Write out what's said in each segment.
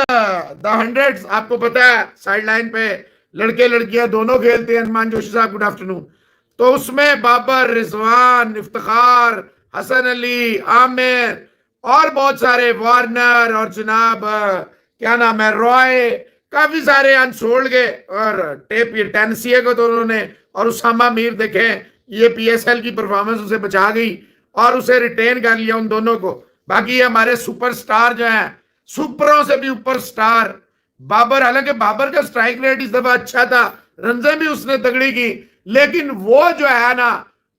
The hundreds आपको पता है साइड लाइन पे लड़के लड़कियां दोनों खेलते हैं। हनुमान जोशी साहब गुड आफ्टरनून। तो उसमें बाबर, रिजवान, इफ्तिखार, हसन अली, आमिर और बहुत सारे, वार्नर और जनाब क्या नाम है, रॉय, काफी सारे अनसोल्ड गए। और टेप ये टेनेसी को तो उन्होंने, और उसामा मीर देखें, ये पीएसएल की परफॉर्मेंस उसे बचा गई और उसे रिटेन कर लिया उन दोनों को। बाकी हमारे सुपरस्टार जो हैं, सुपरों से भी ऊपर स्टार बाबर। हालांकि बाबर का स्ट्राइक रेट इस दफा अच्छा था, रनजें भी उसने तगड़ी की, लेकिन वो जो है ना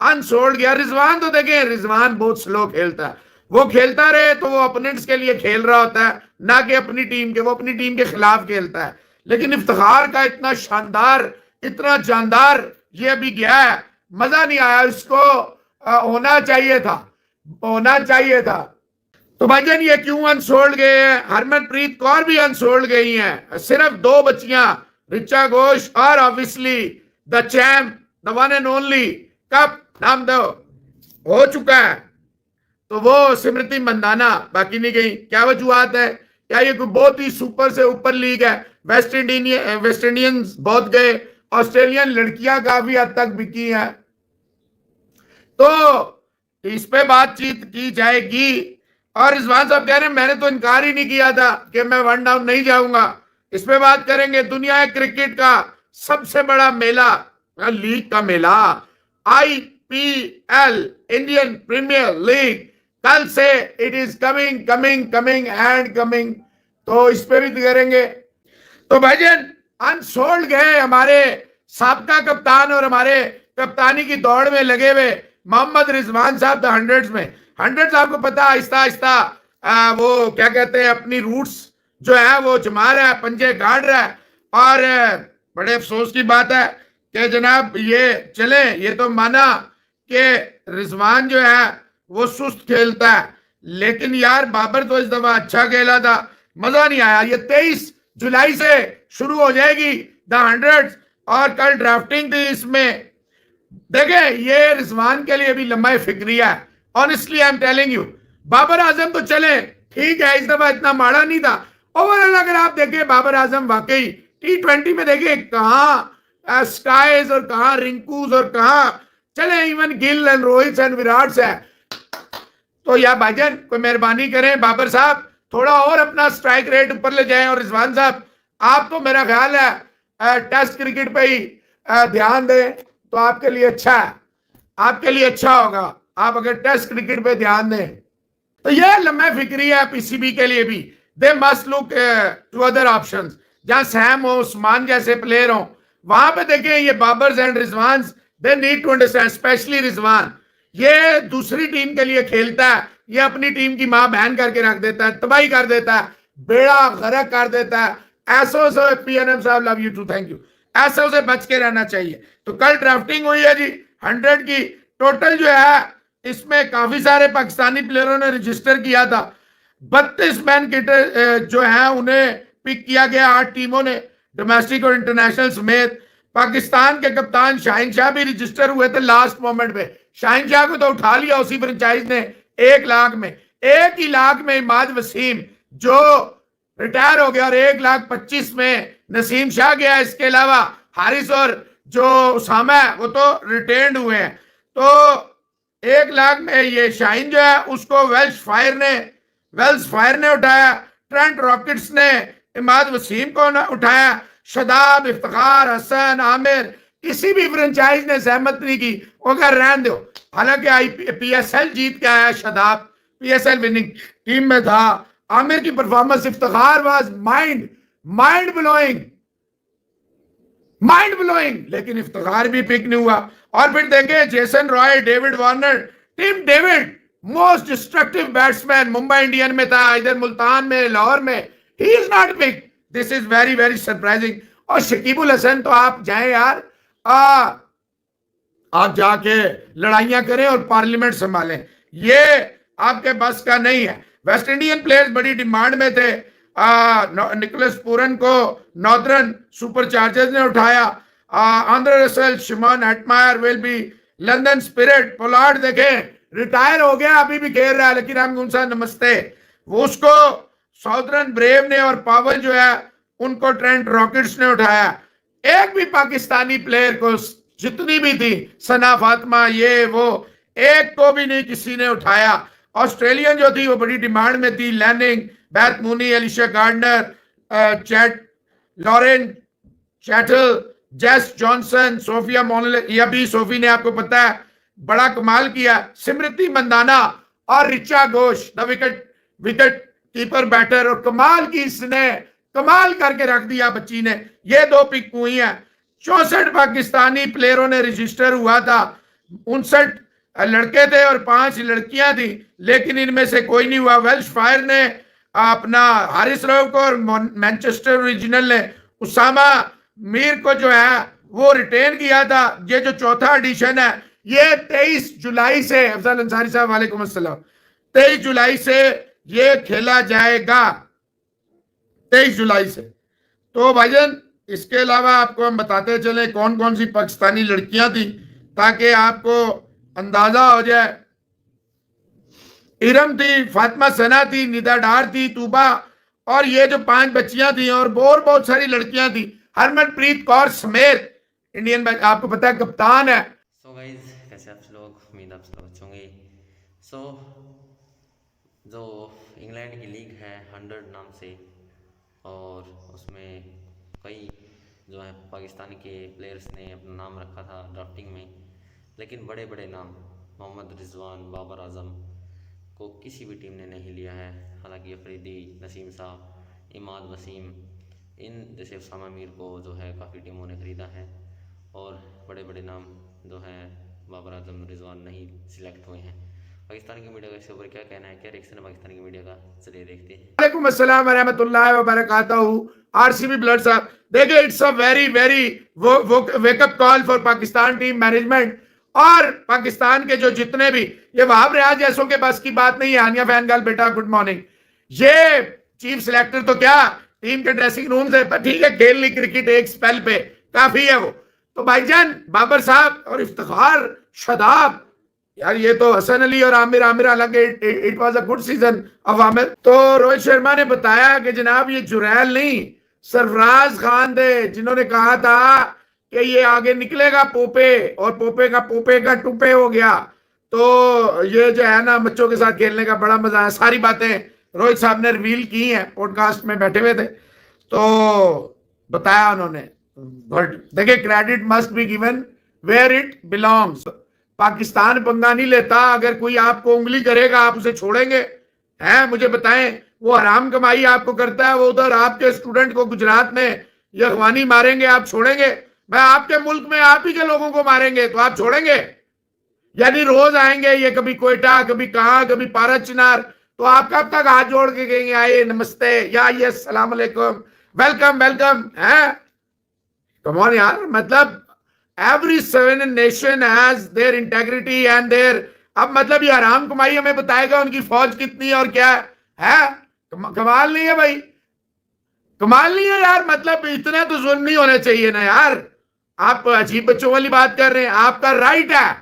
अनसोल्ड गया। रिजवान तो देखें, रिजवान बहुत स्लो खेलता है। वो खेलता रहे तो वो अपोनेंट्स के लिए खेल रहा होता है, ना कि अपनी टीम के। वो अपनी टीम के खिलाफ खेलता है। लेकिन इफ्तिखार का इतना शानदार, इतना जानदार ये अभी गया है, मजा नहीं आया। इसको होना चाहिए था, होना चाहिए था। तो भाईजान ये क्यों अनसोल्ड गए हैं? हरमनप्रीत कौर भी अनसोल्ड गई हैं। सिर्फ दो बच्चियां, रिचा घोष और obviously the champ, the one and only, cup नाम दो हो चुका है। तो वो स्मृति मंदाना, बाकी नहीं गई। क्या वजूहत है? क्या ये कोई बहुत ही सुपर से ऊपर लीग है? वेस्ट इंडियंस बहुत गए, ऑस्ट्रेलियन लड़कियां काफी हद तक बिकी हैं। तो इस पे बातचीत की जाएगी। और रिजवान साहब कह रहे हैं मैंने तो इनकार ही नहीं किया था कि मैं वन डाउन नहीं जाऊंगा। इस पे बात करेंगे। दुनिया क्रिकेट का सबसे बड़ा मेला, लीग का मेला, आईपीएल, इंडियन प्रीमियर लीग, कल से it is coming coming coming and coming. तो इस पे भी करेंगे। तो भाईजान अनसोल्ड गए हमारे साबका कप्तान और हमारे कप्तानी की दौड़ में लगे हुए मोहम्मद रिजवान साहब द हंड्रेड्स में। हंड्रेड्स आपको पता, आहिस्ता आहिस्ता वो क्या कहते हैं, अपनी रूट्स जो है वो जमा रहा है, पंजे गाड़ रहा है। और बड़े अफसोस की बात है कि जनाब ये चले, ये तो माना कि रिजवान जो है वो सुस्त खेलता है, लेकिन यार बाबर तो इस दफा अच्छा खेला था, मजा नहीं आया। ये 23 जुलाई से शुरू हो जाएगी द हंड्रेड्स, और कल ड्राफ्टिंग थी इसमें। देखे ये रिजवान के लिए भी लंबा फिक्रिया है। Honestly I am telling you, Babar Azam तो चले ठीक है, इस दफा इतना माड़ा नहीं था। ओवरऑल अगर आप देखें बाबर आजम वाकई T20 में देखें कहां स्काइज और कहां रिंकूज और कहां चले even Gill and Rohit and Virat है। तो यार भाईजान कोई मेहरबानी करें, बाबर साहब थोड़ा और अपना स्ट्राइक रेट ऊपर ले जाएं। और रिजवान साहब आप तो मेरा ख्याल है टेस्ट क्रिकेट पे ही ध्यान दें तो आपके लिए अच्छा है, आपके लिए अच्छा होगा। आप अगर टेस्ट क्रिकेट पे ध्यान दें तो यह लम्बा फिक्री है पीसीबी के लिए भी। They must look to other options, जहां सैम हो, उस्मान जैसे प्लेयर हो, वहां पे देखें ये Babars and Rizwan, they need to understand, especially Rizwan. ये दूसरी टीम के लिए खेलता है, ये अपनी टीम की मां बहन करके रख देता है, तबाही कर देता है, बेड़ा गर्क कर देता है। ऐसों से पीएनएम साहब love you too, thank you. ऐसों से बच के रहना चाहिए। तो कल ड्राफ्टिंग हुई है जी 100 की। टोटल जो है इसमें काफी सारे पाकिस्तानी प्लेयरों ने रजिस्टर किया था। 32 मैन क्रिकेटर जो है उन्हें पिक किया गया 8 टीमों ने, डोमेस्टिक और इंटरनेशनल समेत। पाकिस्तान के कप्तान शाहिन शाह भी रजिस्टर हुए थे लास्ट मोमेंट पे। शाहिन शाह को तो उठा लिया उसी फ्रेंचाइज ने 1 लाख में। 1 ही लाख में इमाद वसीम जो रिटायर हो गया, और 1,25,000 में नसीम शाह गया। इसके अलावा हारिस और जो उसामा है वो तो रिटेन्ड हुए हैं। तो 1 लाख में ये शाहीन जो है उसको वेल्स फायर ने उठाया। ट्रेंट रॉकेट्स ने इमाद वसीम को उठाया। शदाब, इफ्तिखार, हसन, आमिर, किसी भी फ्रेंचाइज ने सहमत नहीं की, वो कह रहने दो। हालांकि पीएसएल जीत के आया शदाब, पीएसएल विनिंग टीम में था। आमिर की performance, Iftikhar was mind blowing, लेकिन इफ्तिखार भी पिक नहीं हुआ। और फिर देखें Jason Roy, David Warner, Tim David most destructive batsman Mumbai Indian में था, इधर मुल्तान में, लाहौर में, he is not pick. This is very very surprising. और शकीबुल हसन तो आप जाएं यार, आप जाके लड़ाइयां करें और पार्लियामेंट संभालें, ये आपके बस का नहीं है। वेस्ट इंडियन प्लेयर्स बड़ी डिमांड में थे। निकोलस पूरन को नॉर्दर्न सुपर चार्जर्स ने उठाया। Andre Russell, Shimron Hetmyer, will be London Spirit. Pollard देखें रिटायर हो गया, अभी भी खेल रहा है, लेकिन हम उनसे नमस्ते, वो उसको साउदर्न ब्रेव ने और पावल जो है उनको ट्रेंट रॉकेट्स ने उठाया। एक भी पाकिस्तानी प्लेयर को, जितनी भी थी सना फातिमा ये वो, एक को भी नहीं किसी ने उठाया। ऑस्ट्रेलियन जो थी वो बड़ी डिमांड में थी, Lanning, Beth Mooney, Alyssa Gardner, चैट Lauren Cheatle, Jess Jonassen, Sophia मोनले, ये भी सोफी ने आपको पता है बड़ा कमाल किया। स्मृति मंदाना और Richa Ghosh the wicket wicket keeper batter, और कमाल की इसने कमाल करके रख दिया बच्ची ने। ये 2 पिक हुई हैं। 64 पाकिस्तानी प्लेयरों ने रजिस्टर हुआ था, 59 लड़के थे और 5 लड़कियां थी, लेकिन इनमें से कोई नहीं हुआ। वेल्श फायर ने अपना हारिस रऊफ को और मैनचेस्टर ओरिजिनल ने उसामा मीर को जो है वो रिटेन किया था। ये जो चौथा एडिशन है ये 23 जुलाई से, अफजल अंसारी साहब वालेकुम अस्सलाम, 23 जुलाई से ये खेला जाएगा, 23 जुलाई से। तो भाईजान इसके अलावा आपको हम बताते चले कौन कौन सी पाकिस्तानी लड़कियां थी ताकि आपको अंदाजा हो जाए। इरम थी, फातिमा सना थी, निदा डार थी, तूबा, और ये जो 5 बच्चियां थी और बहुत सारी लड़कियां थी। हरमनप्रीत कौर समेत इंडियन, आपको पता है कप्तान है। सो गाइज कैसे आप लोग, उम्मीद आप सब अच्छे होंगे। सो जो इंग्लैंड की लीग है 100 नाम से, और उसमें कई जो है पाकिस्तान के प्लेयर्स ने अपना नाम रखा था ड्राफ्टिंग में, लेकिन बड़े बड़े नाम मोहम्मद रिजवान, बाबर आजम को किसी भी टीम ने नहीं लिया है। हालांकि अफरीदी, नसीम साहब, इमाद वसीम, इन जैसे उसामा मीर को जो है काफ़ी टीमों ने ख़रीदा है, और बड़े बड़े नाम जो हैं बाबर आजम, रिजवान नहीं सिलेक्ट हुए हैं। पाकिस्तान की मीडिया का इसके ऊपर क्या कहना है, क्या रिएक्शन है पाकिस्तान की मीडिया का, चलिए देखते हैं। वालेकुम अस्सलाम व रहमतुल्लाहि व बरकातहू। आरसीबी ब्लड साहब, देखिए it's a very very wake up call for Pakistan team management और पाकिस्तान के जो जितने भी, ये वहाब रियाज जैसों के बस की बात नहीं है। आनिया फैनगल बेटा गुड मॉर्निंग। ये चीफ सिलेक्टर तो क्या टीम के ड्रेसिंग रूम से, ठीक है खेल ली क्रिकेट एक स्पेल पे काफी है वो। तो भाईजान बाबर साहब और इफ्तिखार, शादाब, यार ये तो हसन अली और आमिर आमिर, हालांकि it was a good season of Aamir. तो रोहित शर्मा ने बताया कि जनाब ये जुरैल नहीं सरफराज खान थे जिन्होंने कहा था कि ये आगे निकलेगा पोपे, और पोपे का टुपे हो गया। तो ये जो है ना बच्चों के साथ खेलने का बड़ा मजा है। सारी बातें रोहित साहब ने रिवील की हैं, पॉडकास्ट में बैठे हुए थे तो बताया उन्होंने। देखिए credit must be given where it belongs. Pakistan पंगा नहीं लेता, अगर कोई आपको उंगली करेगा आप उसे छोड़ेंगे? हैं मुझे बताएं, वो हराम कमाई आपको करता है, वो उधर आपके स्टूडेंट को गुजरात में ये अफगानी मारेंगे, आप छोड़ेंगे? मैं आपके मुल्क में आप ही के लोगों को मारेंगे तो आप छोड़ेंगे? यानी रोज आएंगे ये, कभी कोयटा, कभी कहां, कभी पारा चिनार, तो आप कब तक हाथ जोड़ के कहेंगे आइए नमस्ते या ये सलाम अलैकुम, वेलकम वेलकम है? कम ऑन यार, मतलब every sovereign nation has their integrity and their, अब मतलब ये हराम कमाई हमें बताएगा उनकी फौज कितनी और क्या है? कमाल नहीं है भाई, कमाल नहीं है यार। मतलब इतना तो जुल्म नहीं होना चाहिए ना यार। आप अजीब बच्चों वाली बात कर रहे हैं। आपका राइट है,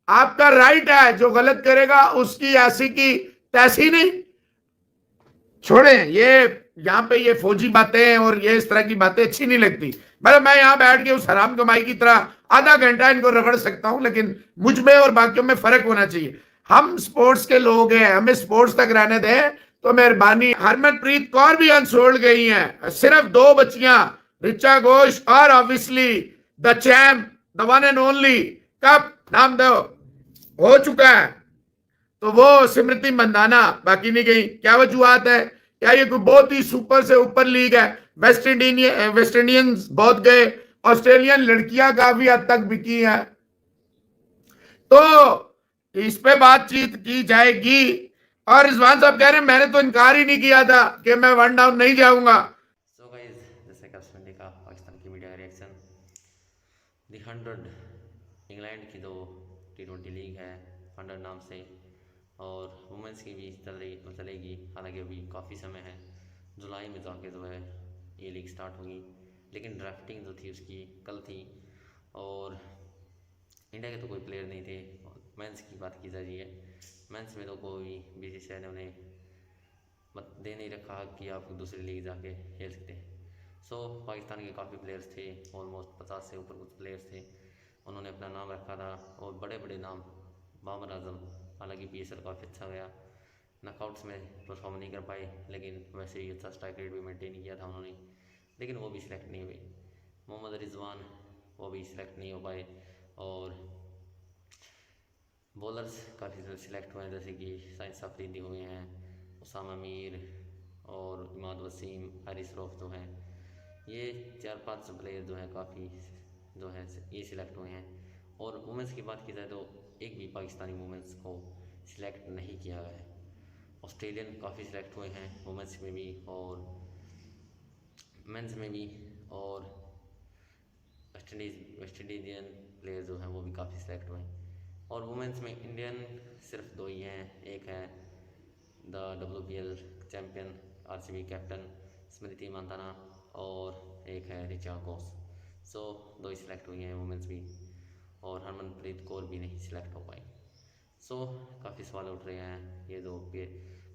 आपका राइट है, जो गलत करेगा उसकी ऐसी की तैसी नहीं। छोड़े ये यहाँ पे ये फौजी बातें और ये इस तरह की बातें अच्छी नहीं लगती। मतलब मैं यहाँ बैठ के उस हराम कमाई की तरह आधा घंटा इनको रगड़ सकता हूं, लेकिन मुझ में और बाकियों में फर्क होना चाहिए। हम स्पोर्ट्स के लोग हैं, हमें स्पोर्ट्स तक रहने दें तो मेहरबानी। हरमनप्रीत कौर भी अनसोल्ड गई हैं, सिर्फ 2 बच्चियां, रिचा घोष और obviously the champ, the one and only, cup नाम दो हो चुका है, तो वो स्मृति मंदाना, बाकी नहीं गई। क्या वजूहत है? क्या ये कोई बहुत ही सुपर से ऊपर लीग है? वेस्ट इंडियंस बहुत गए, ऑस्ट्रेलियन लड़कियां काफी हद तक बिकी हैं, तो इस पे बातचीत की जाएगी। और रिजवान साहब कह रहे हैं मैंने तो इनकार ही नहीं किया था कि मैं 1 डाउन नहीं जाऊंगा। सो गाइज जैसे कि आपने देखा पाकिस्तान की मीडिया का रिएक्शन, दी 100 इंग्लैंड की जो T20 लीग है 100 नाम से, और वुमेंस की भी चलेगी। हालांकि अभी काफ़ी समय है, जुलाई में जाके जो है ये लीग स्टार्ट होगी, लेकिन ड्राफ्टिंग जो थी उसकी कल थी, और इंडिया के तो कोई प्लेयर नहीं थे। मेंस की बात की जा रही है, मेंस में तो कोई BCCI ने उन्हें मत दे नहीं रखा कि आप दूसरी लीग जाके खेल सकते हैं। सो पाकिस्तान के काफ़ी प्लेयर्स थे, ऑलमोस्ट 50 से ऊपर कुछ प्लेयर्स थे, उन्होंने अपना नाम रखा था और बड़े बड़े नाम, बाबर आजम, हालांकि PSL काफ़ी अच्छा गया, नॉकआउट्स में परफॉर्म नहीं कर पाए, लेकिन वैसे ही अच्छा स्ट्राइक रेट भी मेंटेन किया था उन्होंने, लेकिन वो भी सिलेक्ट नहीं हुए। मोहम्मद रिजवान वो भी सिलेक्ट नहीं हो पाए। और बॉलर्स काफ़ी सिलेक्ट हुए हैं, जैसे कि साइंस अफरीदी हुए हैं, उसामा मीर और इमाद वसीम, हारिस रऊफ जो हैं, ये 4-5 प्लेयर जो हैं काफ़ी जो है ये सिलेक्ट हुए हैं। और वुमेंस की बात की जाए तो एक भी पाकिस्तानी वुमेंस को सिलेक्ट नहीं किया गया है। ऑस्ट्रेलियन काफ़ी सिलेक्ट हुए हैं वुमेंस में भी और मेंस में भी, और वेस्ट इंडीजियन प्लेयर जो हैं वो भी काफ़ी सिलेक्ट हुए हैं। और वुमेंस में इंडियन सिर्फ 2 ही हैं, एक है the WPL champion RCB captain Smriti Mandhana और एक है ऋचा घोष। सो 2 ही सिलेक्ट हुई हैं वुमेंस भी, और हरमनप्रीत कौर भी नहीं सिलेक्ट हो पाई। सो काफ़ी सवाल उठ रहे हैं ये जो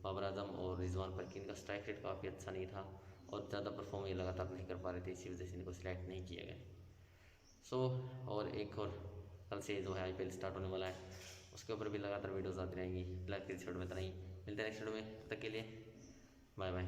बाबर आजम और रिजवान पर, कि इनका स्ट्राइक रेट काफ़ी अच्छा नहीं था और ज़्यादा परफॉर्म ये लगातार नहीं कर पा रहे थे, इसी वजह से इनको सिलेक्ट नहीं किया गया। सो और एक और कल से जो है IPL स्टार्ट होने वाला है, उसके ऊपर भी लगातार वीडियोस आती रहेंगी। फिलहाल के इस वीडियो में इतना ही, मिलते हैं नेक्स्ट वीडियो में, तब तक के लिए बाय बाय।